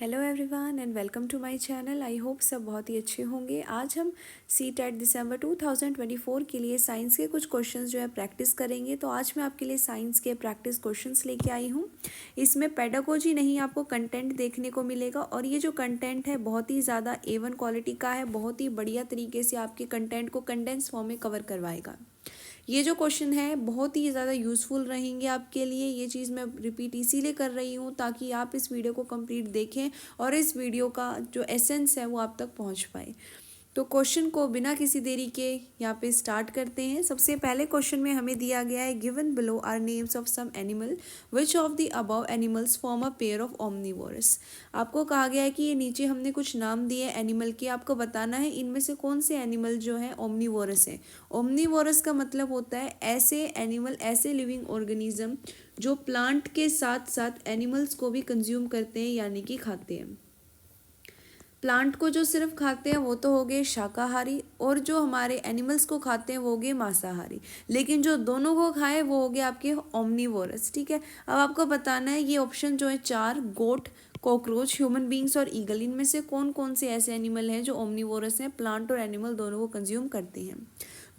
Hello everyone and welcome to my channel. I hope सब बहुत ही अच्छे होंगे। आज हम सीटेट दिसंबर 2024 के लिए साइंस के कुछ क्वेश्चंस जो है प्रैक्टिस करेंगे। तो आज मैं आपके लिए साइंस के प्रैक्टिस क्वेश्चंस लेके आई हूँ। इसमें पेडागोजी नहीं, आपको कंटेंट देखने को मिलेगा और ये जो कंटेंट है बहुत ही ज़्यादा A1 क्वालिटी का है। बहुत ही बढ़िया तरीके से आपके कंटेंट को कंडेंस फॉर्म में कवर करवाएगा। ये जो क्वेश्चन है बहुत ही ज़्यादा यूज़फुल रहेंगे आपके लिए। ये चीज़ मैं रिपीट इसीलिए कर रही हूँ ताकि आप इस वीडियो को कंप्लीट देखें और इस वीडियो का जो एसेंस है वो आप तक पहुँच पाए। तो क्वेश्चन को बिना किसी देरी के यहाँ पे स्टार्ट करते हैं। सबसे पहले क्वेश्चन में हमें दिया गया है given below are names of some animal which of the above animals form a pair of omnivorous. आपको कहा गया है कि ये नीचे हमने कुछ नाम दिए एनिमल के, आपको बताना है इनमें से कौन से एनिमल जो है ओमनीवोरस है। ओमनीवोरस का मतलब होता है ऐसे एनिमल, ऐसे लिविंग ऑर्गेनिज्म जो प्लांट के साथ साथ एनिमल्स को भी कंज्यूम करते हैं यानी कि खाते हैं। प्लांट को जो सिर्फ खाते हैं वो तो हो गए शाकाहारी और जो हमारे एनिमल्स को खाते हैं वो हो गए मांसाहारी, लेकिन जो दोनों को खाए वो हो गए आपके ओमनीवोरस। ठीक है, अब आपको बताना है ये ऑप्शन जो है चार, गोट, कॉकरोच, ह्यूमन बींग्स और ईगल, इनमें से कौन कौन से ऐसे एनिमल हैं जो ओमनीवोरस हैं, प्लांट और एनिमल दोनों को कंज्यूम करते हैं।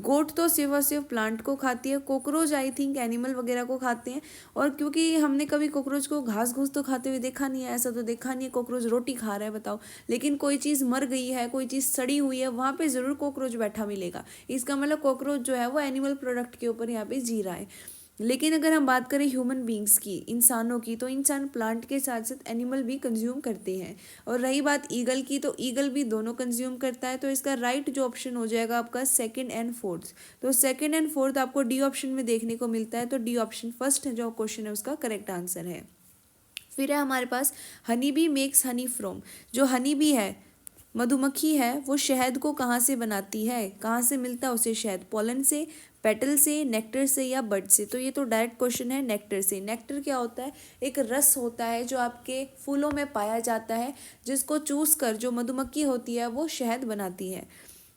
गोट तो सिर्फ और सिर्फ प्लांट को खाती है, कॉकरोच आई थिंक एनिमल वगैरह को खाते हैं। और क्योंकि हमने कभी कॉकरोच को घास घूस तो खाते हुए देखा नहीं है, ऐसा तो देखा नहीं है कॉकरोच रोटी खा रहा है बताओ। लेकिन कोई चीज़ मर गई है, कोई चीज़ सड़ी हुई है, वहाँ पे ज़रूर कॉकरोच बैठा मिलेगा। इसका मतलब कॉकरोच जो है वो एनिमल प्रोडक्ट के ऊपर यहाँ पे जी रहा है। लेकिन अगर हम बात करें ह्यूमन बींग्स की, इंसानों की, तो इंसान प्लांट के साथ साथ एनिमल भी कंज्यूम करते हैं। और रही बात ईगल की, तो ईगल भी दोनों कंज्यूम करता है। तो इसका राइट जो ऑप्शन हो जाएगा आपका सेकंड एंड फोर्थ। तो सेकंड एंड फोर्थ आपको डी ऑप्शन में देखने को मिलता है। तो डी ऑप्शन फर्स्ट जो क्वेश्चन है उसका करेक्ट आंसर है। फिर है हमारे पास honey bee makes honey from. जो हनी बी है, मधुमक्खी है, वो शहद को कहाँ से बनाती है, कहाँ से मिलता है उसे शहद? पॉलन से, पेटल से, नेक्टर से या बड से? तो ये तो डायरेक्ट क्वेश्चन है नेक्टर से। नेक्टर क्या होता है? एक रस होता है जो आपके फूलों में पाया जाता है, जिसको चूस कर जो मधुमक्खी होती है वो शहद बनाती है।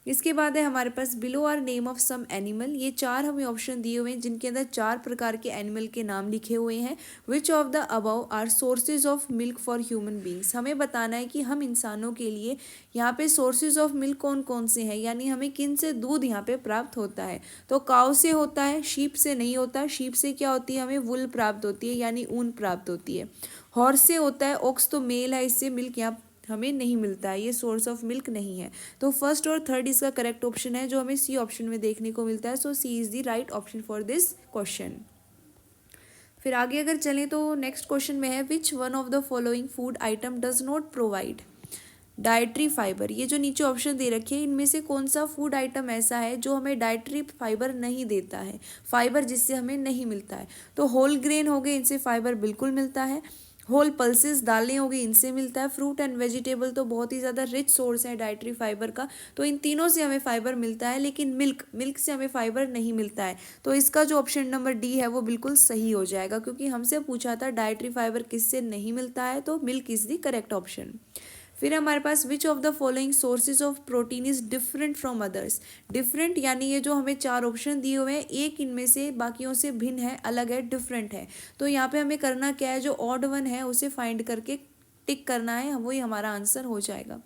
इसके बाद है हमारे पास below are name of some animal. ये चार हमें ऑप्शन दिए हुए हैं जिनके अंदर चार प्रकार के एनिमल के नाम लिखे हुए हैं। Which of the above are sources of milk for human beings. हमें बताना है कि हम इंसानों के लिए यहाँ पे सोर्सेज ऑफ मिल्क कौन कौन से हैं, यानी हमें किन से दूध यहाँ पे प्राप्त होता है। तो काउ से होता है, शीप से नहीं होता। शीप से क्या होती है? हमें वुल प्राप्त होती है यानी ऊन प्राप्त होती है। हॉर्स से होता है, ऑक्स तो मेल है, इससे मिल्क यहाँ हमें नहीं मिलता है, ये सोर्स ऑफ मिल्क नहीं है। तो फर्स्ट और थर्ड इसका करेक्ट ऑप्शन है जो हमें सी ऑप्शन में देखने को मिलता है। So C is the right option for this question. फिर आगे अगर चलें तो नेक्स्ट क्वेश्चन में है which one of the following food item does not provide dietary fibre. ये जो नीचे ऑप्शन दे रखे हैं इनमें से कौन सा फूड आइटम ऐसा है जो हमें डाइट्री फाइबर नहीं देता है, फाइबर जिससे हमें नहीं मिलता है? तो होल ग्रेन हो गए, इनसे फाइबर बिल्कुल मिलता है। होल पल्सेस, दालें हो गई, इनसे मिलता है। फ्रूट एंड वेजिटेबल तो बहुत ही ज़्यादा रिच सोर्स है डाइट्री फाइबर का, तो इन तीनों से हमें फाइबर मिलता है। लेकिन मिल्क से हमें फाइबर नहीं मिलता है। तो इसका जो ऑप्शन नंबर डी है वो बिल्कुल सही हो जाएगा, क्योंकि हमसे पूछा था डाइट्री फाइबर किससे नहीं मिलता है, तो milk is the correct option. फिर हमारे पास which of the following sources of protein is different from others. Different यानी ये जो हमें चार ऑप्शन दिए हुए हैं, एक इनमें से बाकियों से भिन्न है, अलग है, डिफरेंट है। तो यहाँ पे हमें करना क्या है, जो ऑड वन है उसे फाइंड करके टिक करना है, वही हमारा आंसर हो जाएगा।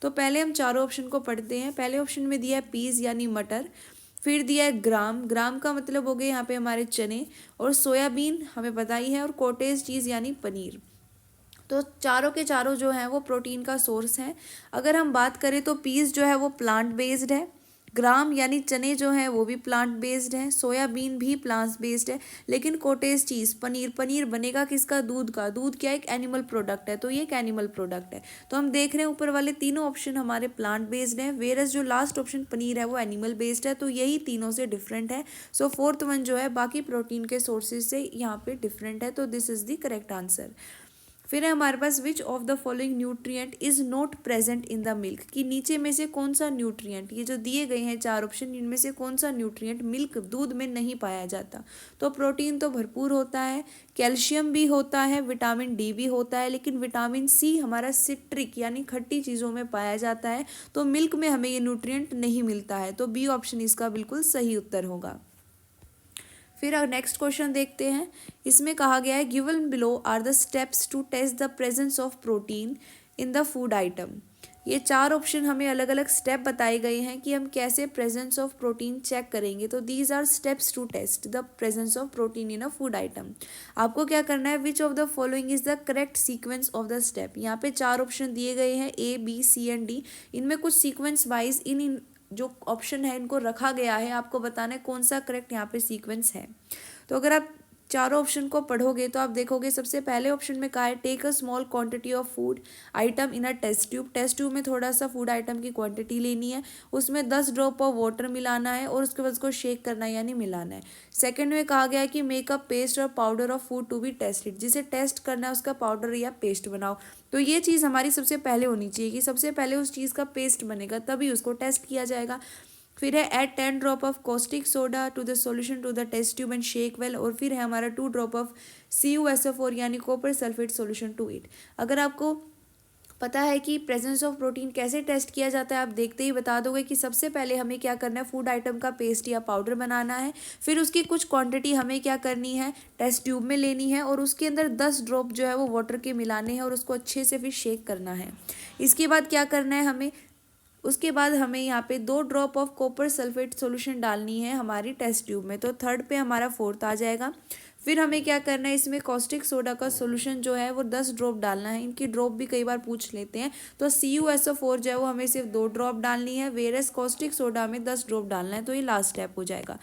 तो पहले हम चारों ऑप्शन को पढ़ते हैं। पहले ऑप्शन में दिया है पीज यानी मटर, फिर दिया है ग्राम, ग्राम का मतलब हो गए यहाँ पे हमारे चने, और सोयाबीन हमें पता ही है, और कॉटेज चीज़ यानी पनीर। तो चारों के चारों जो हैं वो प्रोटीन का सोर्स हैं। अगर हम बात करें तो पीस जो है वो प्लांट बेस्ड है, ग्राम यानी चने जो हैं वो भी प्लांट बेस्ड है, सोयाबीन भी प्लांट बेस्ड है। लेकिन कॉटेज चीज़ पनीर, पनीर बनेगा किसका? दूध का। दूध क्या एक एनिमल प्रोडक्ट है, तो ये एक एनिमल प्रोडक्ट है। तो हम देख रहे हैं ऊपर वाले तीनों ऑप्शन हमारे प्लांट बेस्ड हैं, वेरस जो लास्ट ऑप्शन पनीर है वो एनिमल बेस्ड है। तो यही तीनों से डिफरेंट है। सो फोर्थ वन जो है बाकी प्रोटीन के सोर्सेज से यहाँ पे डिफरेंट है। तो this is the correct answer. फिर है हमारे पास which of the following nutrient is not present in the milk. कि नीचे में से कौन सा न्यूट्रिएंट, ये जो दिए गए हैं चार ऑप्शन, इनमें से कौन सा न्यूट्रिएंट मिल्क दूध में नहीं पाया जाता? तो प्रोटीन तो भरपूर होता है, कैल्शियम भी होता है, विटामिन डी भी होता है, लेकिन विटामिन सी हमारा सिट्रिक यानी खट्टी चीज़ों में पाया जाता है। तो मिल्क में हमें ये न्यूट्रिएंट नहीं मिलता है। तो बी ऑप्शन इसका बिल्कुल सही उत्तर होगा। फिर नेक्स्ट क्वेश्चन देखते हैं। इसमें कहा गया है given below are the steps to test the presence of protein in the food item. ये 4 ऑप्शन हमें अलग अलग स्टेप बताए गए हैं कि हम कैसे प्रेजेंस ऑफ प्रोटीन चेक करेंगे। तो these are steps to test the presence of protein in a food item. आपको क्या करना है, which of the following is the correct sequence of the step. यहाँ पे 4 ऑप्शन दिए गए हैं A B C and D। इनमें कुछ सीक्वेंस वाइज इन जो ऑप्शन है इनको रखा गया है, आपको बताना है कौन सा करेक्ट यहाँ पे सीक्वेंस है। तो अगर आप चारों ऑप्शन को पढ़ोगे तो आप देखोगे सबसे पहले ऑप्शन में कहा है take a small quantity of food item in a test tube. Test tube में थोड़ा सा फूड आइटम की क्वांटिटी लेनी है, उसमें 10 ड्रॉप ऑफ वाटर मिलाना है और उसके बाद उसको शेक करना है यानी मिलाना है। सेकंड में कहा गया है कि मेक अ पेस्ट और powder of food to be tested, जिसे टेस्ट करना है उसका पाउडर या पेस्ट बनाओ। तो ये चीज़ हमारी सबसे पहले होनी चाहिए कि सबसे पहले उस चीज़ का पेस्ट बनेगा तभी उसको टेस्ट किया जाएगा। फिर है add 10 drop of caustic soda to the solution to the test tube and shake well. और फिर है हमारा 2 ड्रॉप ऑफ CuSO4 यानी copper sulphate solution to it. अगर आपको पता है कि प्रेजेंस ऑफ प्रोटीन कैसे टेस्ट किया जाता है, आप देखते ही बता दोगे कि सबसे पहले हमें क्या करना है, फूड आइटम का पेस्ट या पाउडर बनाना है। फिर उसकी कुछ क्वांटिटी हमें क्या करनी है, टेस्ट ट्यूब में लेनी है और उसके अंदर 10 ड्रॉप जो है वो वाटर के मिलाने हैं और उसको अच्छे से फिर शेक करना है। इसके बाद क्या करना है हमें, उसके बाद हमें यहाँ पे 2 drop of copper sulphate solution डालनी है हमारी टेस्ट ट्यूब में। तो थर्ड पे हमारा फोर्थ आ जाएगा। फिर हमें क्या करना है, इसमें कॉस्टिक सोडा का सॉल्यूशन जो है वो 10 ड्रॉप डालना है। इनकी ड्रॉप भी कई बार पूछ लेते हैं। तो CuSO4 जो है वो हमें सिर्फ 2 ड्रॉप डालनी है, वेरस कॉस्टिक सोडा में 10 ड्रॉप डालना है। तो ये लास्ट स्टेप हो जाएगा।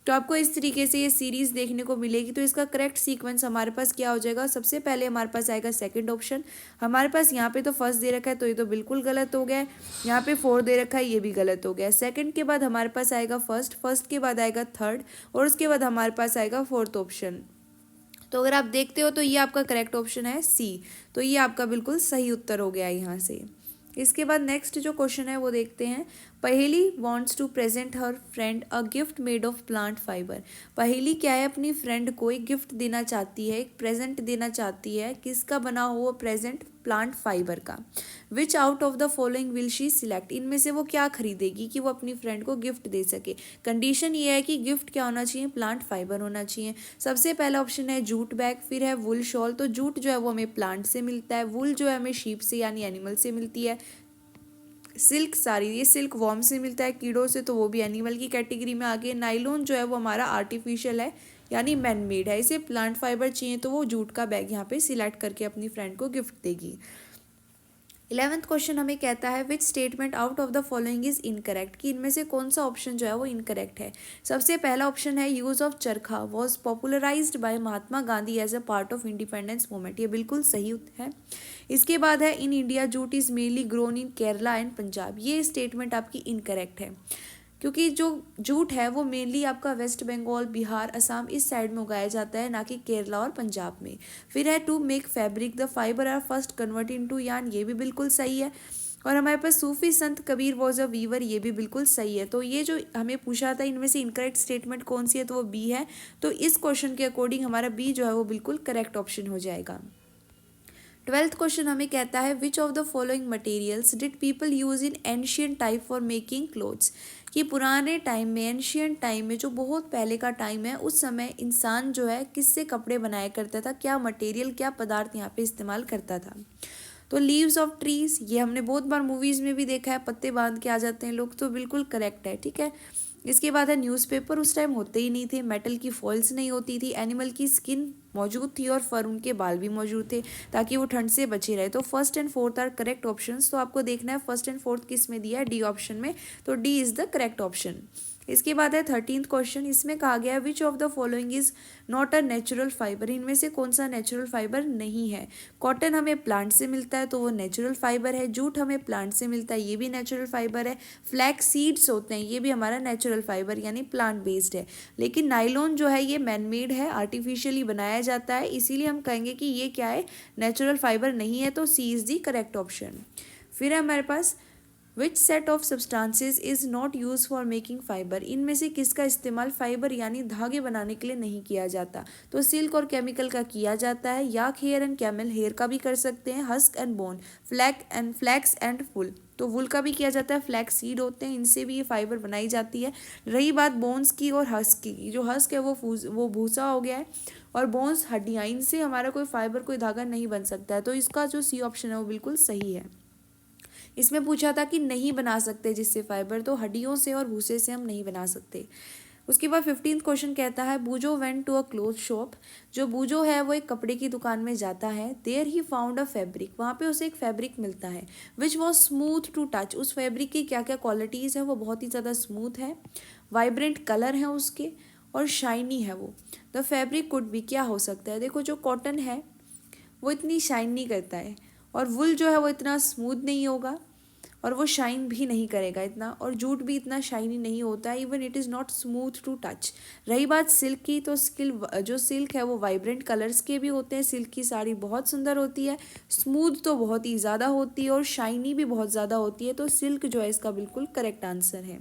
तो आपको इस तरीके से ये सीरीज देखने को मिलेगी। तो इसका करेक्ट सीक्वेंस हमारे पास क्या हो जाएगा, सबसे पहले हमारे पास आएगा सेकंड ऑप्शन। हमारे पास यहाँ पे तो फर्स्ट दे रखा है तो ये तो बिल्कुल गलत हो गया है। यहाँ पे 4 दे रखा है, ये भी गलत हो गया। सेकंड के बाद हमारे पास आएगा फर्स्ट, फर्स्ट के बाद आएगा थर्ड और उसके बाद हमारे पास आएगा फोर्थ ऑप्शन। तो अगर आप देखते हो तो ये आपका करेक्ट ऑप्शन है C। तो ये आपका बिल्कुल सही उत्तर हो गया यहाँ से। इसके बाद नेक्स्ट जो क्वेश्चन है वो देखते हैं। Paheli wants to present her friend a gift made of plant fibre. Paheli क्या है, अपनी फ्रेंड को एक गिफ्ट देना चाहती है, एक प्रेजेंट देना चाहती है। किसका बना हुआ प्रेजेंट, प्लांट फाइबर का। विच out of the following will she select, इनमें से वो क्या खरीदेगी कि वो अपनी फ्रेंड को गिफ्ट दे सके। कंडीशन ये है कि गिफ्ट क्या होना चाहिए, प्लांट फाइबर होना चाहिए। सबसे पहला ऑप्शन है जूट बैग, फिर है वुल शॉल। तो जूट जो है वो हमें प्लांट से मिलता है, वुल जो है हमें शीप से यानी एनिमल से मिलती है। सिल्क साड़ी, ये सिल्क वॉर्म से मिलता है कीड़ों से, तो वो भी एनिमल की कैटेगरी में आ गए। नाइलॉन जो है वो हमारा आर्टिफिशियल है यानी मैन मेड है। इसे प्लांट फाइबर चाहिए तो वो जूट का बैग यहाँ पे सिलेक्ट करके अपनी फ्रेंड को गिफ्ट देगी। 11th क्वेश्चन हमें कहता है which statement out of the following is incorrect, कि इनमें से कौन सा ऑप्शन जो है वो इनकरेक्ट है। सबसे पहला ऑप्शन है use of charkha was popularised by Mahatma Gandhi as a part of independence movement. ये बिल्कुल सही है। इसके बाद है in India jute is mainly grown in Kerala and Punjab. ये स्टेटमेंट आपकी इनकरेक्ट है, क्योंकि जो जूट है वो मेनली आपका वेस्ट बंगाल, बिहार, असम इस साइड में उगाया जाता है, ना कि केरला और पंजाब में। फिर है to make fabric the fibre are first convert into yarn. ये भी बिल्कुल सही है। और हमारे पास सूफी संत कबीर वॉज अ वीवर, ये भी बिल्कुल सही है। तो ये जो हमें पूछा था इनमें से इनकरेक्ट स्टेटमेंट कौन सी है, तो वो बी है। तो इस क्वेश्चन के अकॉर्डिंग हमारा बी जो है वो बिल्कुल करेक्ट ऑप्शन हो जाएगा। 12th क्वेश्चन हमें कहता है which of the following materials did people use in ancient time for making clothes, कि पुराने टाइम में, एंशियंट टाइम में, जो बहुत पहले का टाइम है, उस समय इंसान जो है किससे कपड़े बनाया करता था, क्या मटेरियल, क्या पदार्थ यहाँ पे इस्तेमाल करता था। तो लीव्स ऑफ ट्रीज, ये हमने बहुत बार मूवीज में भी देखा है, पत्ते बांध के आ जाते हैं लोग, तो बिल्कुल करेक्ट है। ठीक है। इसके बाद है न्यूज़पेपर, उस टाइम होते ही नहीं थे। मेटल की फॉइल्स नहीं होती थी। एनिमल की स्किन मौजूद थी और फर, उनके बाल भी मौजूद थे ताकि वो ठंड से बचे रहे। तो first and fourth are correct options. तो आपको देखना है फर्स्ट एंड फोर्थ किस में दिया है, डी ऑप्शन में। तो D is the correct option. इसके बाद है 13th क्वेश्चन। इसमें कहा गया है which of the following is not a natural fibre, इनमें से कौन सा नेचुरल फाइबर नहीं है। कॉटन हमें प्लांट से मिलता है तो वो नेचुरल फाइबर है। जूट हमें प्लांट से मिलता है, ये भी नेचुरल फाइबर है। फ्लैक्स सीड्स होते हैं, ये भी हमारा नेचुरल फाइबर यानी प्लांट बेस्ड है। लेकिन नाइलॉन जो है ये मैन मेड है, आर्टिफिशियली बनाया जाता है, इसीलिए हम कहेंगे कि ये क्या है, नेचुरल फाइबर नहीं है। तो C is the correct option. फिर है हमारे पास which set of substances is not use for making fibre, इनमें से किसका इस्तेमाल फाइबर यानी धागे बनाने के लिए नहीं किया जाता। तो सिल्क और केमिकल का किया जाता है, yak hair and camel hair का भी कर सकते हैं, husk and bone, flax and full. तो वुल का भी किया जाता है, फ्लैक्स सीड होते हैं, इनसे भी ये फाइबर बनाई जाती है। रही बात बोन्स की और हस्क की, जो हस्क है वो भूसा हो गया है और बोन्स हड्डियाँ, इनसे हमारा कोई फाइबर कोई धागा नहीं बन सकता है। तो इसका जो सी ऑप्शन है वो बिल्कुल सही है। इसमें पूछा था कि नहीं बना सकते जिससे फाइबर, तो हड्डियों से और भूसे से हम नहीं बना सकते। उसके बाद 15th क्वेश्चन कहता है Boojho went to a cloth shop. जो बूजो है वो एक कपड़े की दुकान में जाता है। There he found a fabric, वहाँ पे उसे एक फैब्रिक मिलता है। Which was smooth to touch, उस फैब्रिक की क्या क्या क्वालिटीज़ है, वो बहुत ही ज़्यादा स्मूथ है, वाइब्रेंट कलर है उसके, और शाइनी है वो। द फैब्रिक कुड बी, क्या हो सकता है, देखो जो कॉटन है वो इतनी शाइन नहीं करता है, और वुल जो है वो इतना स्मूथ नहीं होगा, और वो शाइन भी नहीं करेगा इतना, और जूट भी इतना शाइनी नहीं होता है, even it is not smooth to touch. रही बात सिल्क की, तो जो सिल्क है वो वाइब्रेंट कलर्स के भी होते हैं, सिल्क की साड़ी बहुत सुंदर होती है, स्मूथ तो बहुत ही ज़्यादा होती है और शाइनी भी बहुत ज़्यादा होती है, तो सिल्क जो है इसका बिल्कुल करेक्ट आंसर है।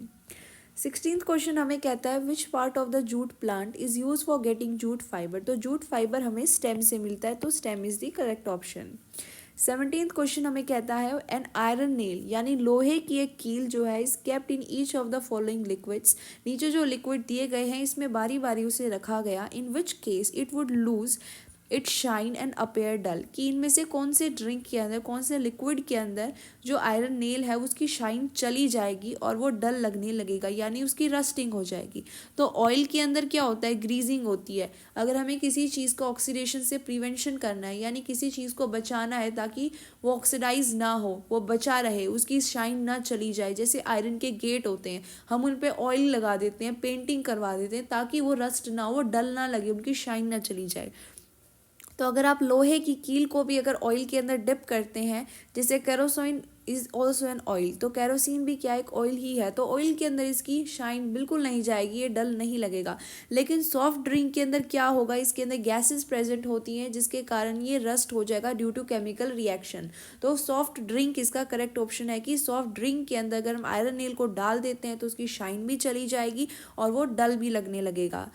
16th क्वेश्चन हमें कहता है which part of the jute plant is use for getting jute fibre, तो जूट फाइबर हमें स्टेम से मिलता है, तो stem is the correct option. 17th question हमें कहता है एन आयरन नेल, यानी लोहे की एक कील जो है is kept in each of the following liquids, नीचे जो लिक्विड दिए गए हैं इसमें बारी बारी उसे रखा गया, in which case it would lose its shine and appear dull, कि इनमें से कौन से ड्रिंक के अंदर, कौन से लिक्विड के अंदर जो आयरन नेल है उसकी शाइन चली जाएगी और वो डल लगने लगेगा, यानी उसकी रस्टिंग हो जाएगी। तो ऑयल के अंदर क्या होता है, ग्रीजिंग होती है। अगर हमें किसी चीज़ का ऑक्सीडेशन से प्रिवेंशन करना है, यानी किसी चीज़ को बचाना है ताकि वो ऑक्सीडाइज ना हो, वो बचा रहे, उसकी शाइन ना चली जाए, जैसे आयरन के गेट होते हैं, हम उन पर ऑयल लगा देते हैं, पेंटिंग करवा देते हैं ताकि वो रस्ट ना हो, वो डल ना लगे, उनकी शाइन ना चली जाए। तो अगर आप लोहे की कील को भी अगर ऑयल के अंदर डिप करते हैं, जैसे kerosene is also an oil, तो केरोसिन भी क्या एक ऑयल ही है, तो ऑयल के अंदर इसकी शाइन बिल्कुल नहीं जाएगी, ये डल नहीं लगेगा। लेकिन सॉफ्ट ड्रिंक के अंदर क्या होगा, इसके अंदर गैसेस प्रेजेंट होती हैं जिसके कारण ये रस्ट हो जाएगा ड्यू टू केमिकल रिएक्शन। तो सॉफ्ट ड्रिंक इसका करेक्ट ऑप्शन है कि सॉफ्ट ड्रिंक के अंदर अगर हम आयरन नेल को डाल देते हैं तो उसकी शाइन भी चली जाएगी और वो डल भी लगने लगेगा।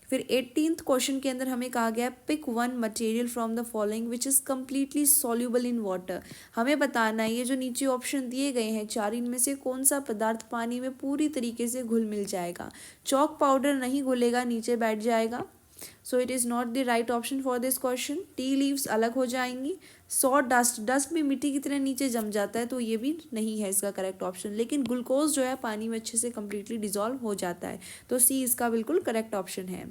फिर 18th क्वेश्चन के अंदर हमें कहा गया pick one material from the following which is completely soluble in water. हमें बताना है ये जो नीचे ऑप्शन दिए गए हैं चार, इनमें से कौन सा पदार्थ पानी में पूरी तरीके से घुल मिल जाएगा। चॉक पाउडर नहीं घुलेगा, नीचे बैठ जाएगा, so it is not the right option for this question. Tea leaves अलग हो जाएंगी। सॉ डस्ट भी मिट्टी की तरह नीचे जम जाता है, तो ये भी नहीं है इसका करेक्ट ऑप्शन। लेकिन ग्लूकोज जो है पानी में अच्छे से कम्प्लीटली डिजॉल्व हो जाता है, तो सी इसका बिल्कुल करेक्ट ऑप्शन है।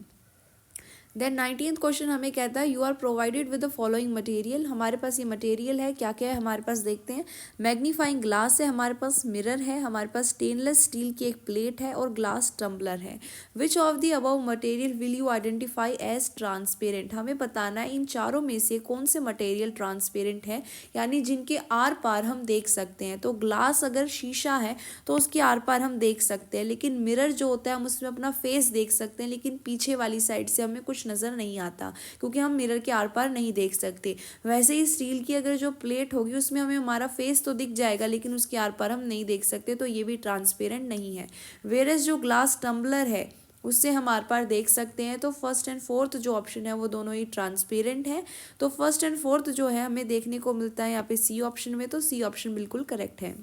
देन 19th क्वेश्चन हमें कहता है you are provided with the following material. हमारे पास ये मटेरियल है, क्या क्या है हमारे पास देखते हैं। मैग्नीफाइंग ग्लास है, हमारे पास मिरर है, हमारे पास स्टेनलेस स्टील की एक प्लेट है और ग्लास टम्बलर है। Which of the above material will you identify as transparent. हमें बताना है इन चारों में से कौन से मटेरियल ट्रांसपेरेंट है, यानी जिनके आर पार हम देख सकते हैं। तो ग्लास अगर शीशा है तो उसके आर पार हम देख सकते हैं, लेकिन मिरर जो होता है हम उसमें अपना फेस देख सकते हैं, लेकिन पीछे वाली साइड से हमें कुछ नज़र नहीं आता क्योंकि हम मिरर के आर पार नहीं देख सकते। वैसे ही स्टील की अगर जो प्लेट होगी उसमें हमें हमारा फेस तो दिख जाएगा लेकिन उसके आर पार हम नहीं देख सकते, तो ये भी ट्रांसपेरेंट नहीं है। वेरस जो ग्लास टम्बलर है उससे हम आर पार देख सकते हैं। तो फर्स्ट एंड फोर्थ जो ऑप्शन है वो दोनों ही ट्रांसपेरेंट है। तो फर्स्ट एंड फोर्थ जो है हमें देखने को मिलता है यहाँ पे सी ऑप्शन में, तो सी ऑप्शन बिल्कुल करेक्ट है।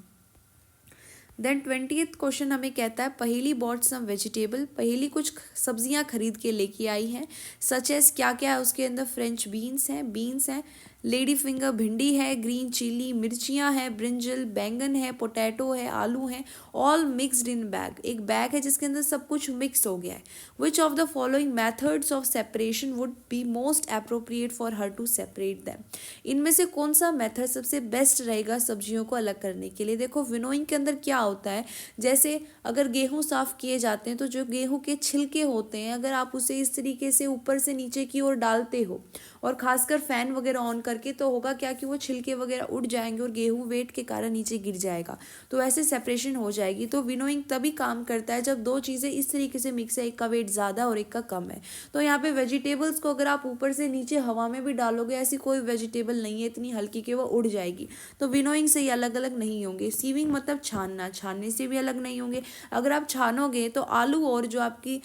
देन 20th क्वेश्चन हमें कहता है पहेली बॉट सम वेजिटेबल। पहेली कुछ सब्जियां खरीद के लेके आई हैं, सच एस क्या क्या है उसके अंदर। फ्रेंच बीन्स हैं, लेडी फिंगर भिंडी है, ग्रीन चिली मिर्चियां हैं, ब्रिंजल बैंगन है, पोटैटो है, आलू हैं, ऑल मिक्सड इन बैग। एक बैग है जिसके अंदर सब कुछ मिक्स हो गया है। Which of the following methods of separation would be most appropriate for her to separate them. इनमें से कौन सा मेथड सबसे बेस्ट रहेगा सब्जियों को अलग करने के लिए। देखो विनोइंग के अंदर क्या होता है, जैसे अगर गेहूं साफ किए जाते हैं तो जो गेहूं के छिलके होते हैं अगर आप उसे इस तरीके से ऊपर से नीचे की ओर डालते हो और खासकर फैन वगैरह ऑन करके, तो होगा क्या कि वो छिलके वगैरह उड़ जाएंगे और गेहूं वेट के कारण नीचे गिर जाएगा, तो ऐसे सेपरेशन हो जाएगी। तो विनोइंग तभी काम करता है जब दो चीज़ें इस तरीके से मिक्स है, एक का वेट ज़्यादा और एक का कम है। तो यहाँ पे वेजिटेबल्स को अगर आप ऊपर से नीचे हवा में भी डालोगे, ऐसी कोई वेजिटेबल नहीं है इतनी हल्की कि वो उड़ जाएगी, तो विनोइंग से ये अलग अलग नहीं होंगे। सीविंग मतलब छानना, छानने से भी अलग नहीं होंगे। अगर आप छानोगे तो आलू और जो आपकी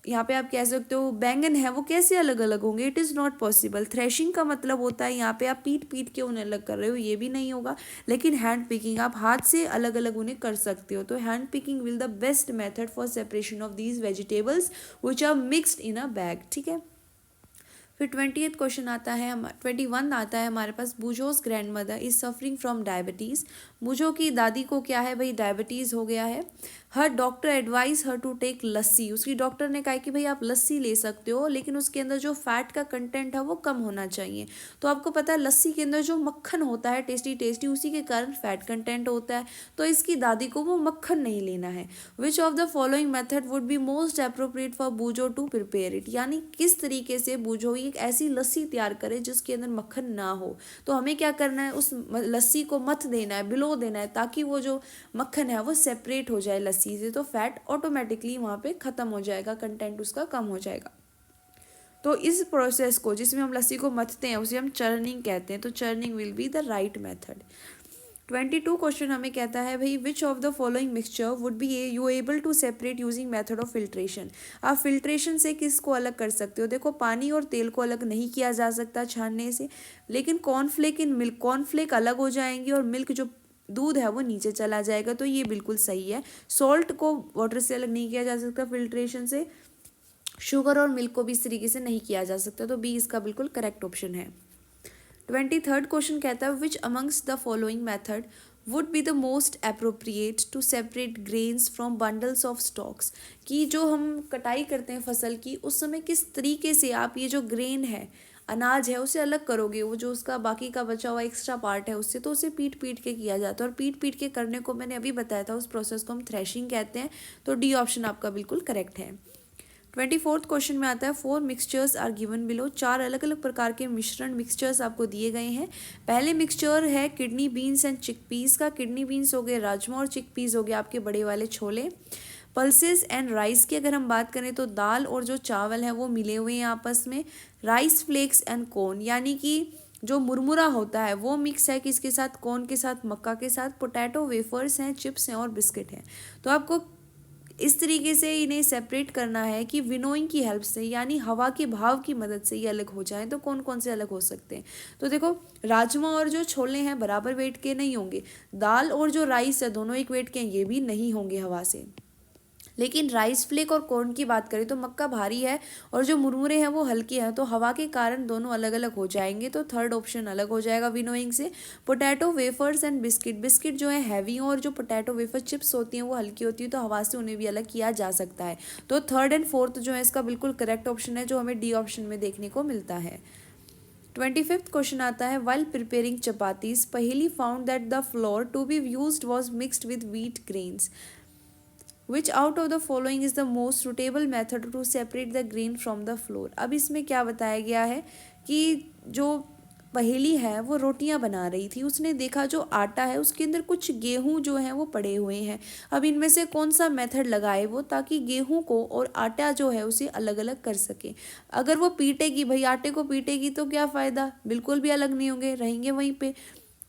यहाँ पे आप कह सकते हो बैंगन है वो कैसे अलग अलग होंगे, it is not possible. Threshing का मतलब होता है यहाँ पे आप पीट पीट के उन्हें अलग कर रहे हो, ये भी नहीं होगा। लेकिन हैंड पिकिंग, आप हाथ से अलग अलग उन्हें कर सकते हो। तो hand picking will the best method for separation of these vegetables which are mixed in a bag, ठीक है। फिर 20th क्वेश्चन आता है, 21 आता है हमारे पास। Boojho's grandmother is suffering from diabetes. Boojho की दादी को क्या है भाई, डायबिटीज़ हो गया है। हर doctor advise her to take lassi. उसकी डॉक्टर ने कहा कि भाई आप लस्सी ले सकते हो, लेकिन उसके अंदर जो फैट का कंटेंट है वो कम होना चाहिए। तो आपको पता है लस्सी के अंदर जो मक्खन होता है टेस्टी टेस्टी, उसी के कारण फैट कंटेंट होता है। तो इसकी दादी को वो मक्खन नहीं लेना है। Which of the following method would be most appropriate for Boojho to prepare it. यानी किस तरीके से बूजो एक ऐसी लस्सी तैयार करे जिसके अंदर मक्खन ना हो। तो हमें क्या करना है, उस लस्सी को मथ देना है, भिगो देना है, ताकि वो जो मक्खन है वो सेपरेट हो जाए लस्सी से। तो फैट ऑटोमेटिकली वहाँ पे ख़त्म हो जाएगा, कंटेंट उसका कम हो जाएगा। तो इस प्रोसेस को जिसमें हम लस्सी को मथते हैं उसे हम चर्निंग कहते हैं। तो churning will be the right method. 22 question हमें कहता है भाई which of the following mixture would be you able to separate using method of filtration. आप फिल्ट्रेशन से किसको अलग कर सकते हो। देखो पानी और तेल को अलग नहीं किया जा सकता छानने से, लेकिन कॉर्नफ्लेक इन मिल्क, कॉर्नफ्लेक अलग हो जाएंगी और मिल्क जो दूध है वो नीचे चला जाएगा। तो ये बिल्कुल सही है। सॉल्ट को वाटर से अलग नहीं किया जा सकता फिल्ट्रेशन से, शुगर और मिल्क को भी इस तरीके से नहीं किया जा सकता। तो बी इसका बिल्कुल करेक्ट ऑप्शन है। 23rd क्वेश्चन कहता है which amongst the following method would be the most appropriate to separate grains from bundles of stalks. कि जो हम कटाई करते हैं फसल की उस समय किस तरीके से आप ये जो ग्रेन है, अनाज है, उसे अलग करोगे। वो जो उसका बाकी का बचा हुआ एक्स्ट्रा पार्ट है उससे, तो उसे पीट पीट के किया जाता है। और पीट पीट के करने को मैंने अभी बताया था, उस प्रोसेस को हम थ्रेशिंग कहते हैं। तो डी ऑप्शन आपका बिल्कुल करेक्ट है। 24th क्वेश्चन में आता है 4 मिक्सचर्स आर गिवन बिलो। 4 अलग अलग प्रकार के मिश्रण मिक्सचर्स आपको दिए गए हैं। पहले मिक्सचर है किडनी बीन्स एंड चिकपीस का। किडनी बीन्स हो गए राजमा और चिकपीस हो गए आपके बड़े वाले छोले। पल्सेस एंड राइस की अगर हम बात करें तो दाल और जो चावल है वो मिले हुए हैं आपस में। राइस फ्लेक्स एंड कॉर्न, यानी कि जो मुरमुरा होता है वो मिक्स है किसके साथ, कॉर्न के साथ, मक्का के साथ। पोटैटो वेफर्स हैं, चिप्स हैं और बिस्किट हैं। तो आपको इस तरीके से इन्हें सेपरेट करना है कि विनोइंग की हेल्प से, यानी हवा के भाव की मदद से ये अलग हो जाएं। तो कौन कौन से अलग हो सकते हैं। तो देखो राजमा और जो छोले हैं बराबर वेट के नहीं होंगे। दाल और जो राइस है दोनों एक वेट के हैं, ये भी नहीं होंगे हवा से। लेकिन राइस फ्लेक और कॉर्न की बात करें तो मक्का भारी है और जो मुरमुरे हैं वो हल्के हैं। तो हवा के कारण दोनों अलग अलग हो जाएंगे। तो थर्ड ऑप्शन अलग हो जाएगा विनोइंग से। Potato wafers and biscuit, biscuit जो है हैवी हो और जो पोटैटो वेफर चिप्स होती हैं वो हल्की होती है। तो हवा से उन्हें भी अलग किया जा सकता है। तो थर्ड एंड फोर्थ जो है इसका बिल्कुल करेक्ट ऑप्शन है, जो हमें डी ऑप्शन में देखने को मिलता है। 25th क्वेश्चन आता है while preparing chapatis Paheli found that the flour to be used was mixed with wheat grains. Which out of the following is the most suitable method to separate the grain from the flour. अब इसमें क्या बताया गया है कि जो पहेली है वो रोटियां बना रही थी, उसने देखा जो आटा है उसके अंदर कुछ गेहूं जो है वो पड़े हुए हैं। अब इनमें से कौन सा मेथड लगाए वो, ताकि गेहूं को और आटा जो है उसे अलग अलग कर सके। अगर वो पीटेगी भाई, आटे को पीटेगी तो क्या फ़ायदा, बिल्कुल भी अलग नहीं होंगे, रहेंगे वहीं पे।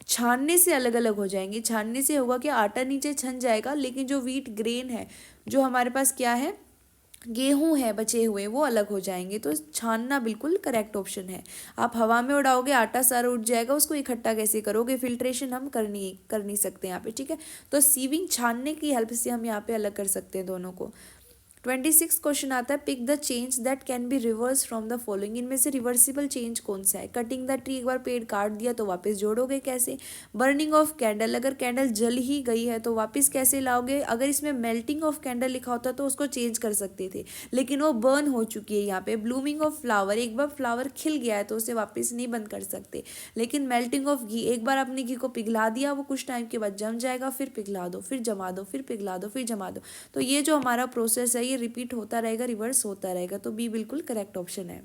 छानने से अलग अलग हो जाएंगे। छानने से होगा कि आटा नीचे छन जाएगा, लेकिन जो व्हीट ग्रेन है, जो हमारे पास क्या है, गेहूं है बचे हुए, वो अलग हो जाएंगे। तो छानना बिल्कुल करेक्ट ऑप्शन है। आप हवा में उड़ाओगे आटा सारा उठ जाएगा, उसको इकट्ठा कैसे करोगे, फिल्ट्रेशन हम कर नहीं सकते यहाँ पे, ठीक है। तो सीविंग छानने की हेल्प से हम यहाँ पे अलग कर सकते हैं दोनों को। 26 क्वेश्चन आता है pick the change that can be reverse from the following. इनमें से रिवर्सिबल चेंज कौन सा है। कटिंग द ट्री, एक बार पेड़ काट दिया तो वापस जोड़ोगे कैसे। बर्निंग ऑफ कैंडल, अगर कैंडल जल ही गई है तो वापस कैसे लाओगे। अगर इसमें मेल्टिंग ऑफ कैंडल लिखा होता तो उसको चेंज कर सकते थे, लेकिन वो बर्न हो चुकी है यहाँ पे। ब्लूमिंग ऑफ फ्लावर, एक बार फ्लावर खिल गया है तो उसे वापस नहीं बंद कर सकते। लेकिन मेल्टिंग ऑफ घी, एक बार आपने घी को पिघला दिया वो कुछ टाइम के बाद जम जाएगा, फिर पिघला दो, फिर जमा दो, फिर पिघला दो, फिर जमा दो। तो ये जो हमारा प्रोसेस है ये रिपीट होता रहेगा, रिवर्स होता रहेगा। तो बी बिल्कुल करेक्ट ऑप्शन है।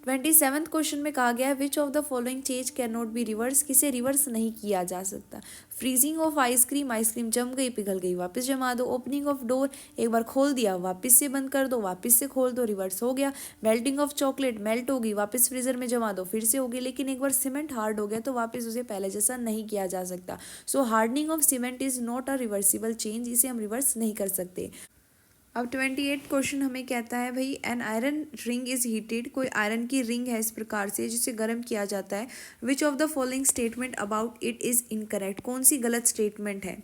27th क्वेश्चन में कहा गया है which of the following change can not be reverse. किसे रिवर्स नहीं किया जा सकता। फ्रीजिंग ऑफ आइसक्रीम, आइसक्रीम जम गई पिघल गई वापस जमा दो। ओपनिंग ऑफ डोर, एक बार खोल दिया वापस से बंद कर दो, वापस से खोल दो, रिवर्स हो गया। मेल्टिंग ऑफ चॉकलेट, मेल्ट होगी वापस फ्रीजर में जमा दो, फिर से होगी। लेकिन एक बार सीमेंट हार्ड हो गया तो वापस उसे पहले जैसा नहीं किया जा सकता। So hardening of cement is not a reversible change, इसे हम रिवर्स नहीं कर सकते। अब 28 क्वेश्चन हमें कहता है भाई an iron ring is heated, कोई आयरन की रिंग है इस प्रकार से जिसे गर्म किया जाता है। Which of the following statement about it is incorrect, कौन सी गलत स्टेटमेंट है।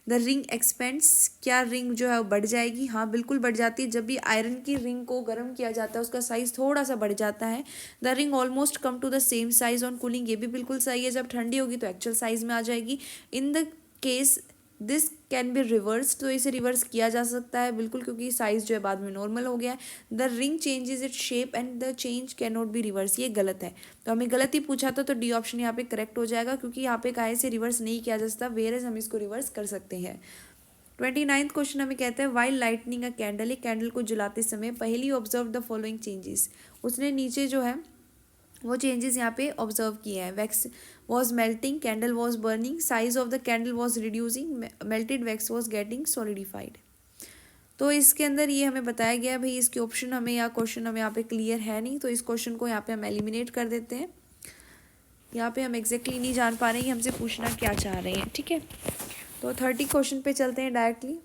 द रिंग एक्सपेंड्स, क्या रिंग जो है वो बढ़ जाएगी, हाँ बिल्कुल बढ़ जाती है। जब भी आयरन की रिंग को गर्म किया जाता है उसका साइज थोड़ा सा बढ़ जाता है। The ring almost come to the same size on cooling, ये भी बिल्कुल सही है, जब ठंडी होगी तो एक्चुअल साइज में आ जाएगी। In the case this can be reverse, तो इसे रिवर्स किया जा सकता है बिल्कुल, क्योंकि साइज जो है बाद में नॉर्मल हो गया है। The ring changes it shape and the change can not be reverse, ये गलत है। तो हमें गलत ही पूछा था, तो डी ऑप्शन यहाँ पे करेक्ट हो जाएगा, क्योंकि यहाँ पे कहा से रिवर्स नहीं किया जा सकता, वेयर एज हम इसको रिवर्स कर सकते हैं। 29th क्वेश्चन हमें कहता है वाइल लाइटनिंग अ कैंडल, एक कैंडल को जलाते समय पहली ऑब्जर्व द फॉलोइंग चेंजेस, उसने नीचे जो है वो चेंजेस यहाँ पे ऑब्जर्व किए हैं। Wax was melting, candle was burning, size of the candle was reducing, melted wax was getting solidified. तो इसके अंदर ये हमें बताया गया है भाई, इसके ऑप्शन हमें या क्वेश्चन हमें यहाँ पे क्लियर है नहीं, तो इस क्वेश्चन को यहाँ पे हम एलिमिनेट कर देते हैं। यहाँ पे हम एग्जैक्टली नहीं जान पा रहे हैं कि हमसे पूछना क्या चाह रहे हैं, ठीक है। तो 30 क्वेश्चन पे चलते हैं directly.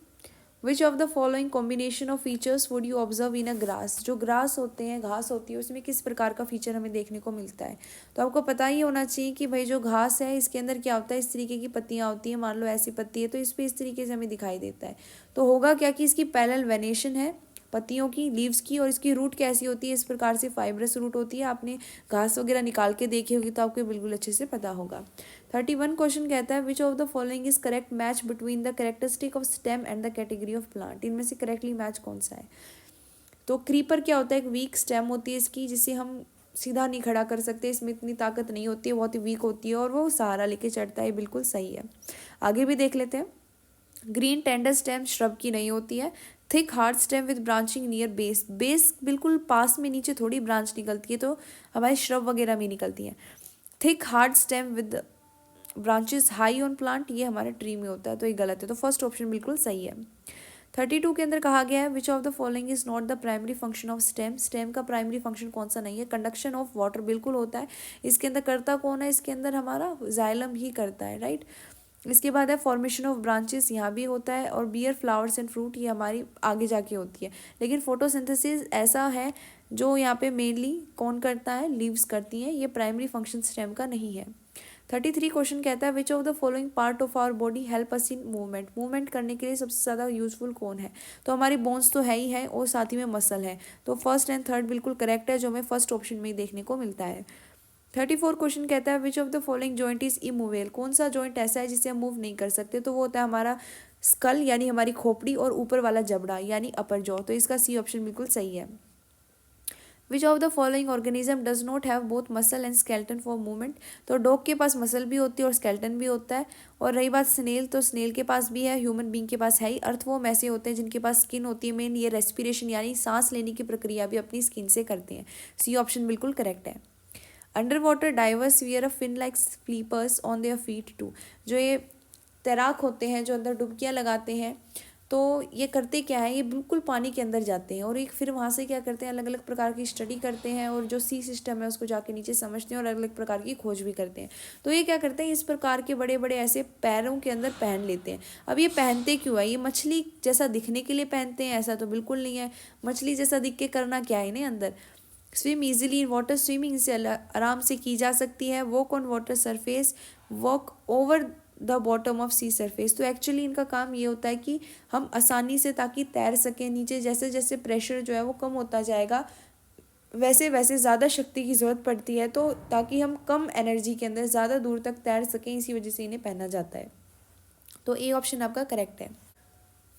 Which of the following combination of features would you observe in a grass, जो ग्रास होते हैं, घास होती है, उसमें किस प्रकार का फीचर हमें देखने को मिलता है। तो आपको पता ही होना चाहिए कि भाई जो घास है इसके अंदर क्या होता है, इस तरीके की पत्तियां होती हैं, मान लो ऐसी पत्ती है तो इस पर इस तरीके से हमें दिखाई देता है। तो होगा क्या कि इसकी पैरेलल वेनेशन है पत्तियों की, लीव्स की, और इसकी रूट कैसी होती है, इस प्रकार से फाइब्रस रूट होती है। आपने घास वगैरह निकाल के देखी होगी तो आपको बिल्कुल अच्छे से पता होगा। 31 क्वेश्चन कहता है which of the following is correct match between the characteristic of stem and the category of plant, इनमें से करेक्टली मैच कौन सा है। तो क्रीपर क्या होता है, एक वीक स्टेम होती है इसकी, जिसे हम सीधा नहीं खड़ा कर सकते, इसमें इतनी ताकत नहीं होती है, बहुत ही वीक होती है, और वो सहारा लेके चढ़ता है, बिल्कुल सही है। आगे भी देख लेते हैं। ग्रीन टेंडर स्टेम श्रब की नहीं होती है। Thick hard stem with branching near base, base बिल्कुल पास में नीचे थोड़ी ब्रांच निकलती है, तो हमारे श्रब वगैरह में निकलती है। Thick hard stem with branches high on plant, ये हमारे ट्री में होता है, तो ये गलत है, तो फर्स्ट ऑप्शन बिल्कुल सही है। 32 के अंदर कहा गया है which of the following is not the primary function of stem, stem का प्राइमरी फंक्शन कौन सा नहीं है। कंडक्शन ऑफ वाटर बिल्कुल होता है, इसके अंदर करता कौन है, इसके अंदर हमारा जाइलम ही करता है, राइट। इसके बाद है फॉर्मेशन ऑफ ब्रांचेस, यहाँ भी होता है, और बियर फ्लावर्स एंड फ्रूट ये हमारी आगे जाके होती है। लेकिन फोटोसिंथेसिस ऐसा है जो यहाँ पे मेनली कौन करता है, लीव्स करती हैं, ये प्राइमरी फंक्शन स्टेम का नहीं है। 33 क्वेश्चन कहता है which of the following part of our body help us in movement, movement करने के लिए सबसे ज़्यादा यूजफुल कौन है। तो हमारी बोन्स तो है ही है, और साथ ही में मसल है, तो फर्स्ट एंड थर्ड बिल्कुल करेक्ट है, जो हमें फर्स्ट ऑप्शन में ही देखने को मिलता है। 34 क्वेश्चन कहता है which of the following joint is immovable, कौन सा जॉइंट ऐसा है जिसे हम मूव नहीं कर सकते। तो वो होता है हमारा स्कल यानी हमारी खोपड़ी, और ऊपर वाला जबड़ा यानी अपर जॉ, तो इसका सी ऑप्शन बिल्कुल सही है। Which of the following organism does not have both muscle and skeleton for movement, तो डॉग के पास मसल भी होती है और स्केल्टन भी होता है। और रही बात स्नेल, तो स्नेल के पास भी है, ह्यूमन बींग के पास है ही। अर्थवॉर्म ऐसे होते हैं जिनके पास स्किन होती है मेन, ये रेस्पिरेशन यानी सांस लेने की प्रक्रिया भी अपनी स्किन से करते हैं, सी ऑप्शन बिल्कुल करेक्ट है। Underwater divers wear a fin like flippers on their feet too, जो ये तैराक होते हैं जो अंदर डुबकियाँ लगाते हैं, तो ये करते क्या है, ये बिल्कुल पानी के अंदर जाते हैं, और एक फिर वहाँ से क्या करते हैं, अलग अलग प्रकार की स्टडी करते हैं, और जो सी सिस्टम है उसको जाके नीचे समझते हैं, और अलग अलग प्रकार की खोज भी करते हैं। तो ये क्या करते हैं, इस प्रकार के बड़े बड़े ऐसे पैरों के अंदर पहन लेते हैं। अब ये पहनते क्यों है, ये मछली जैसा दिखने के लिए पहनते हैं, ऐसा तो बिल्कुल नहीं है। मछली जैसा दिख के करना क्या है इन्हें अंदर, swim easily in water, swimming से आराम से की जा सकती है। Walk on water surface, walk over the bottom of sea surface, तो एक्चुअली इनका काम ये होता है कि हम आसानी से ताकि तैर सकें नीचे, जैसे जैसे प्रेशर जो है वो कम होता जाएगा वैसे वैसे ज़्यादा शक्ति की ज़रूरत पड़ती है, तो ताकि हम कम एनर्जी के अंदर ज़्यादा दूर तक तैर सकें, इसी वजह से इन्हें पहना जाता है। तो ए ऑप्शन आपका करेक्ट है।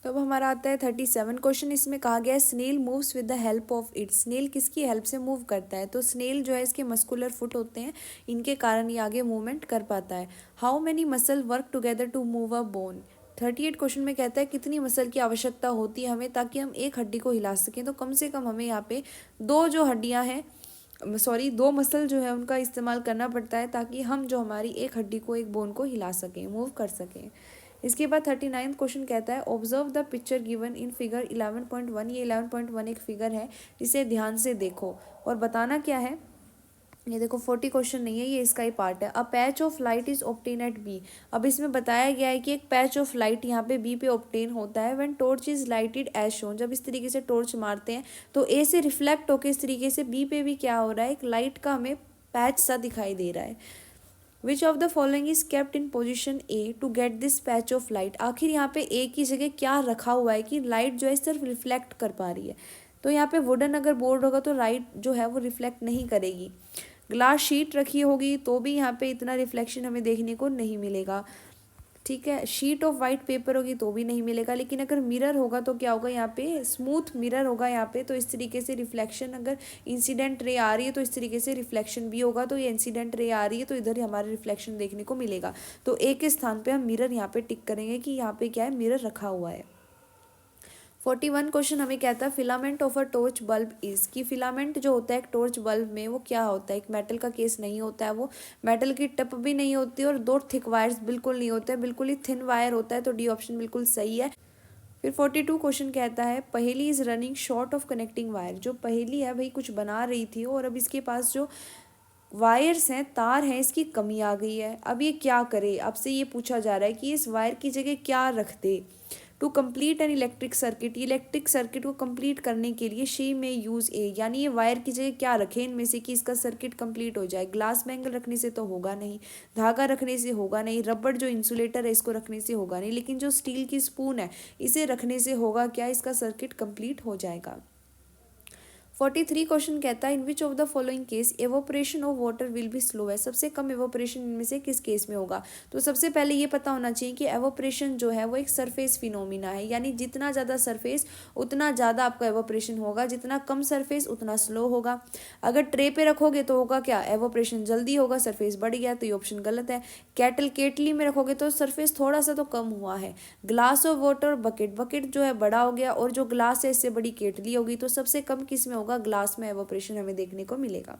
तो अब हमारा आता है 37 क्वेश्चन, इसमें कहा गया है snail moves with the help of it, snail किसकी हेल्प से मूव करता है। तो स्नेल जो है इसके मस्कुलर फुट होते हैं, इनके कारण ये आगे मूवमेंट कर पाता है। How many muscle work together to move a bone, 38 question में कहता है कितनी मसल की आवश्यकता होती है हमें ताकि हम एक हड्डी को हिला सकें। तो कम से कम हमें यहाँ पे दो मसल जो है उनका इस्तेमाल करना पड़ता है, ताकि हम जो हमारी एक हड्डी को, एक बोन को हिला सकें, मूव कर सकें। इसके बाद 39 क्वेश्चन कहता है observe the picture given in figure 11.1, ये 11.1 एक फिगर है, इसे ध्यान से देखो और बताना क्या है ये देखो 40 क्वेश्चन नहीं है, ये इसका ही पार्ट है। A patch of light is obtain at B. अब इसमें बताया गया है कि एक पैच ऑफ लाइट यहाँ पे बी पे ऑब्टेन होता है when torch is lighted as shown. जब इस तरीके से टॉर्च मारते हैं तो ए से रिफ्लेक्ट होकर इस तरीके से बी पे भी क्या हो रहा है, एक लाइट का हमें पैच सा दिखाई दे रहा है। Which of the following is kept in position A to get this patch of light. आखिर यहाँ पे ए की जगह क्या रखा हुआ है कि लाइट जो है सिर्फ रिफ्लेक्ट कर पा रही है। तो यहाँ पे वुडन अगर बोर्ड होगा तो लाइट जो है वो रिफ्लेक्ट नहीं करेगी। ग्लास शीट रखी होगी तो भी यहाँ पे इतना रिफ्लेक्शन हमें देखने को नहीं मिलेगा। ठीक है, शीट ऑफ वाइट पेपर होगी तो भी नहीं मिलेगा। लेकिन अगर मिरर होगा तो क्या होगा, यहाँ पे स्मूथ मिरर होगा यहाँ पे, तो इस तरीके से रिफ्लेक्शन, अगर इंसिडेंट रे आ रही है तो इस तरीके से रिफ्लेक्शन भी होगा। तो ये इंसिडेंट रे आ रही है तो इधर हमारे रिफ्लेक्शन देखने को मिलेगा। तो ए के स्थान पे हम मिरर यहाँ पे टिक करेंगे कि यहाँ पे क्या है, मिरर रखा हुआ है। 41 क्वेश्चन हमें कहता है filament of a torch bulb is, कि फिलामेंट जो होता है एक टॉर्च बल्ब में वो क्या होता है। एक मेटल का केस नहीं होता है, वो मेटल की टिप भी नहीं होती और दो थिक वायर्स बिल्कुल नहीं होते हैं, बिल्कुल ही थिन वायर होता है। तो डी ऑप्शन बिल्कुल सही है। फिर 42 क्वेश्चन कहता है पहेली is running short of connecting wire. जो पहेली है भाई कुछ बना रही थी और अब इसके पास जो वायर्स हैं, तार हैं, इसकी कमी आ गई है। अब ये क्या करे, आपसे ये पूछा जा रहा है कि इस वायर की जगह क्या रख दे। To complete an electric circuit, electric circuit को कंप्लीट करने के लिए शी में यूज़ ए, यानी ये वायर की जगह क्या रखे इनमें से कि इसका सर्किट कंप्लीट हो जाए। ग्लास बैंगल रखने से तो होगा नहीं, धागा रखने से होगा नहीं, रबड़ जो इंसुलेटर है इसको रखने से होगा नहीं, लेकिन जो स्टील की स्पून है इसे रखने से होगा क्या, इसका सर्किट कंप्लीट हो जाएगा। 43 क्वेश्चन कहता है in which of the following case evaporation of water will be slow है। सबसे कम एवोपरेशन इनमें से किस केस में होगा। तो सबसे पहले ये पता होना चाहिए कि एवोपरेशन जो है वो एक सरफेस फिनोमिना है, यानी जितना ज़्यादा सरफेस उतना ज़्यादा आपका एवोपरेशन होगा, जितना कम सरफेस उतना स्लो होगा। अगर ट्रे पे रखोगे तो होगा क्या, एवोपरेशन जल्दी होगा, सरफेस बढ़ गया, तो ये ऑप्शन गलत है। केटली में रखोगे तो सरफेस थोड़ा सा तो कम हुआ है। Glass of water bucket, bucket जो है बड़ा हो गया और जो ग्लास है इससे बड़ी केटली होगी, तो सबसे कम किस में होगा, ग्लास में एवोपरेशन हमें देखने को मिलेगा।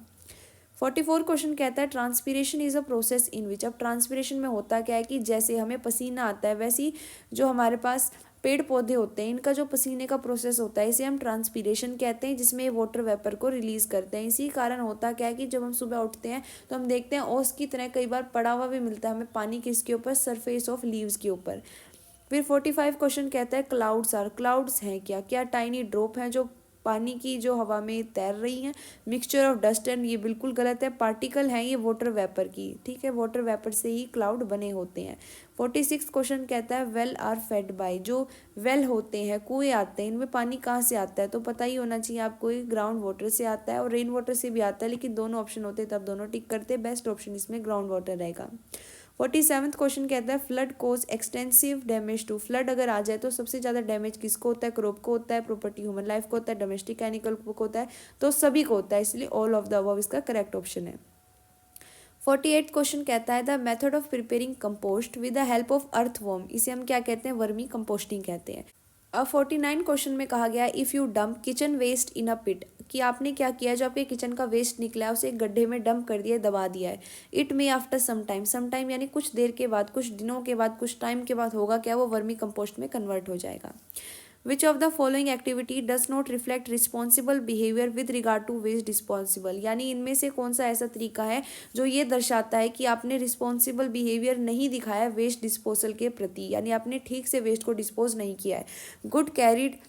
44 क्वेश्चन कहता है transpiration is a process in which. अब ट्रांसपीरेशन में होता क्या है कि जैसे हमें पसीना आता है वैसी जो हमारे पास पेड़ पौधे होते हैं इनका जो पसीने का प्रोसेस होता है इसे हम ट्रांसपीरेशन कहते हैं, जिसमें ये वाटर वेपर को रिलीज करते हैं। इसी कारण होता क्या है कि जब हम सुबह उठते हैं तो हम देखते हैं ओस की तरह कई बार पड़ा हुआ भी मिलता है हमें पानी, किसके ऊपर, सरफेस ऑफ लीव्स के ऊपर। फिर 45 क्वेश्चन कहता है क्लाउड्स आर, क्लाउड्स हैं क्या, क्या टाइनी ड्रॉप हैं जो पानी की जो हवा में तैर रही हैं। मिक्सचर ऑफ डस्ट एंड, ये बिल्कुल गलत है, पार्टिकल हैं ये वाटर वेपर की। ठीक है, वाटर वेपर से ही क्लाउड बने होते हैं। 46 क्वेश्चन कहता है वेल आर फेड बाय, जो वेल होते हैं, कुएं आते हैं, इनमें पानी कहाँ से आता है। तो पता ही होना चाहिए आपको, ग्राउंड वाटर से आता है और रेन वाटर से भी आता है, लेकिन दोनों ऑप्शन होते हैं तब दोनों टिक करते, बेस्ट ऑप्शन इसमें ग्राउंड वाटर रहेगा। 47th क्वेश्चन कहता है flood cause extensive damage to. Flood अगर आ जाए तो सबसे ज़्यादा डैमेज किसको होता है, क्रॉप को होता है, प्रॉपर्टी ह्यूमन लाइफ को होता है, डोमेस्टिक एनिमल को होता है, तो सभी को होता है, इसलिए ऑल ऑफ द अबव इसका करेक्ट ऑप्शन है। 48 क्वेश्चन कहता है the method of preparing compost with the help of earthworm, इसे हम क्या कहते हैं, वर्मी कंपोस्टिंग कहते हैं। अब 49 क्वेश्चन में कहा गया if you dump kitchen waste in a pit, कि आपने क्या किया, जो आपके किचन का वेस्ट निकला है उसे एक गड्ढे में डंप कर दिया, दबा दिया है। It may after some time यानी कुछ देर के बाद, कुछ दिनों के बाद, कुछ टाइम के बाद होगा क्या, वो वर्मी कंपोस्ट में कन्वर्ट हो जाएगा। Which of the following activity does not reflect responsible behaviour with regard to waste disposal, यानी इनमें से कौन सा ऐसा तरीका है जो ये दर्शाता है कि आपने रिस्पॉन्सिबल बिहेवियर नहीं दिखाया वेस्ट डिस्पोजल के प्रति, यानी आपने ठीक से वेस्ट को डिस्पोज नहीं किया है। गुड कैरिड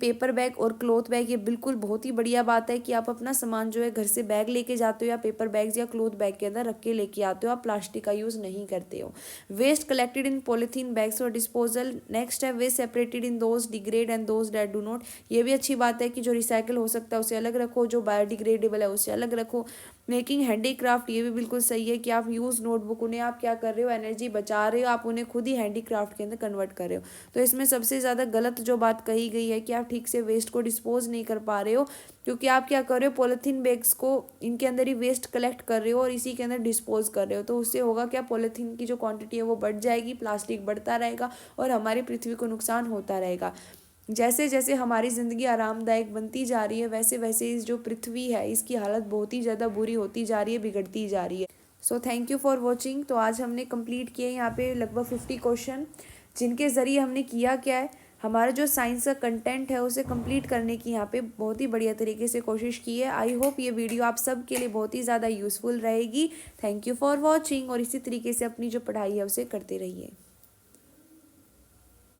पेपर बैग और क्लॉथ बैग, ये बिल्कुल बहुत ही बढ़िया बात है कि आप अपना सामान जो है घर से बैग लेके जाते हो या पेपर बैग्स या क्लॉथ बैग के अंदर रख के लेके आते हो, आप प्लास्टिक का यूज़ नहीं करते हो। Waste collected in polythene bags for disposal. Next है waste separated in those degrade and those that do not, ये भी अच्छी बात है कि जो रिसाइकिल हो सकता है उसे अलग रखो, जो बायोडिग्रेडेबल है उसे अलग रखो। मेकिंग हैंडीक्राफ्ट, ये भी बिल्कुल सही है कि आप यूज़ नोटबुक, उन्हें आप क्या कर रहे हो, एनर्जी बचा रहे हो, आप उन्हें खुद ही हैंडीक्राफ्ट के अंदर कन्वर्ट कर रहे हो। तो इसमें सबसे ज़्यादा गलत जो बात कही गई है कि आप ठीक से वेस्ट को डिस्पोज नहीं कर पा रहे हो, क्योंकि आप क्या कर रहे हो, पॉलीथीन बैग्स को इनके अंदर ही वेस्ट कलेक्ट कर रहे हो और इसी के अंदर डिस्पोज कर रहे हो। तो उससे होगा क्या, पॉलीथीन की जो क्वांटिटी है वो बढ़ जाएगी, प्लास्टिक बढ़ता रहेगा और हमारी पृथ्वी को नुकसान होता रहेगा। जैसे जैसे हमारी ज़िंदगी आरामदायक बनती जा रही है वैसे वैसे इस जो पृथ्वी है इसकी हालत बहुत ही ज़्यादा बुरी होती जा रही है, बिगड़ती जा रही है। So thank you for watching. तो आज हमने कंप्लीट किए यहाँ पे लगभग 50 क्वेश्चन, जिनके ज़रिए हमने किया क्या है, हमारा जो साइंस का कंटेंट है उसे कंप्लीट करने की यहाँ पे बहुत ही बढ़िया तरीके से कोशिश की है। आई होप ये वीडियो आप सब के लिए बहुत ही ज़्यादा यूज़फुल रहेगी। थैंक यू फॉर वॉचिंग और इसी तरीके से अपनी जो पढ़ाई है उसे करते रहिए।